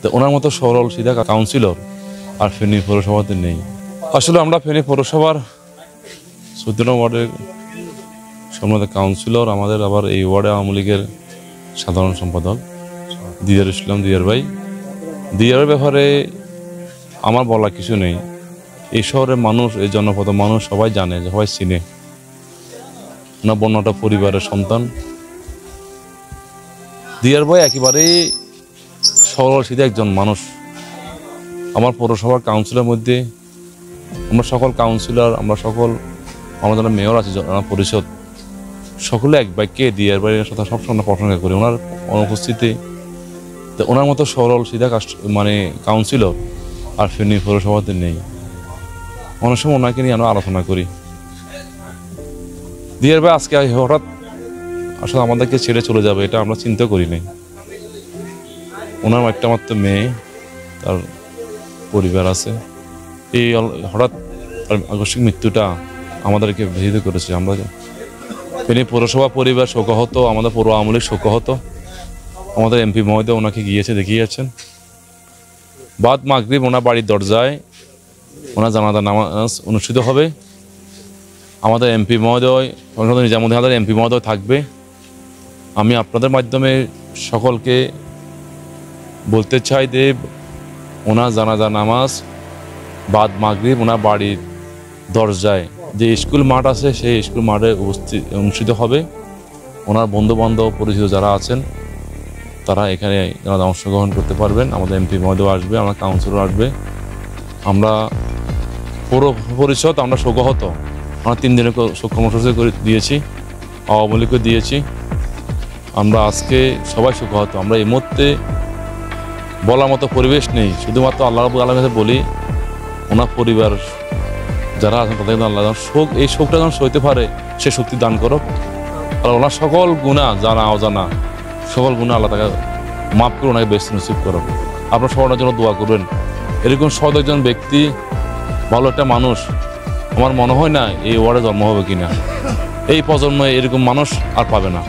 তো ওনার মতো সরল সিধা কাউন্সিলর আর ফেনী পৌরসভাতে নেই। আসলে আমরা ফেনী পৌরসভার ১৪ ওয়ার্ডের সম্মানিত কাউন্সিলর, আমাদের আবার এই ওয়ার্ডে আওয়ামী লীগের সাধারণ সম্পাদক দিয়ার ইসলাম দিয়ার ভাই। দিয়ার ব্যাপারে আমার বলা কিছু নেই। এই শহরের মানুষ, এই জনপদ মানুষ সবাই জানে, সবাই চিনে। ওনার বন্যটা পরিবারের সন্তান। দিয়ার ভাই একেবারেই সরল সিধা একজন মানুষ। আমার পৌরসভার কাউন্সিলের মধ্যে আমরা সকল কাউন্সিলর, আমরা সকল আমাদের মেয়র আছে, পরিষদ, সকলে এক বাক্যে দিয়ার ভাইয়ের সাথে সবসময় প্রশংসা করি ওনার অনুপস্থিতি। তো ওনার মতো সরল সিধা কাউন্সিলর আর ফেনী পৌরসভাতে নেই। অনেক সময় ওনাকে নিয়ে আমরা আলোচনা করি। দিয়ার ভাই আজকে হঠাৎ আসলে আমাদেরকে ছেড়ে চলে যাবে এটা আমরা চিন্তা করি নাই। ওনার একটা মাত্র মেয়ে, তার পরিবার আছে। এই হঠাৎ আকস্মিক মৃত্যুটা আমাদেরকে ভীত করেছে। আমরা ফেনী পৌরসভা পরিবার শোকাহত, আমাদের পৌর আওয়ামী লীগ শোকাহত। আমাদের এমপি মহোদয় ওনাকে দেখিয়েছেন। বাদ মাগরিব ওনার বাড়ির দরজায় ওনার জানাজা নামাজ অনুষ্ঠিত হবে। আমাদের এমপি মহোদয়, নিজামুদ্দিন হায়দার এমপি মহোদয় থাকবে। আমি আপনাদের মাধ্যমে সকলকে বলতে চাই যে ওনার জানাজা নামাজ বাদ মাগরিব ওনার বাড়ির দরজায় যে স্কুল মাঠ আছে সেই স্কুল মাঠে অনুষ্ঠিত হবে। ওনার বন্ধুবান্ধব পরিচিত যারা আছেন তারা এখানে অংশগ্রহণ করতে পারবেন। আমাদের এমপি মহোদয় আসবে, আমার কাউন্সিলর আসবে। আমরা পৌর পরিষদ আমরা শোকাহত। আমরা 3 দিনের শোক কর্মসূচি দিয়েছি, আওয়ামী লীগকে দিয়েছি। আমরা আজকে সবাই শোকাহত। আমরা এই মুহূর্তে বলার মতো পরিবেশ নেই। শুধুমাত্র আল্লাহ রাব্বুল আলামিনকে বলি ওনার পরিবার যারা আছেন তাদের আল্লাহ এই শোকটা যেন সইতে পারে সে শক্তি দান করো। আর ওনার সকল গুনাহ জানা অজানা সকল গুনাহ আল্লাহ তাকে মাফ করে ওনাকে বেশি নসিব করো। আপনার সবার জন্য দোয়া করবেন। এরকম সৎ একজন ব্যক্তি, ভালো একটা মানুষ, আমার মনে হয় না এই ওয়ার্ডে জন্ম হবে কিনা। এই প্রজন্মে এরকম মানুষ আর পাবে না।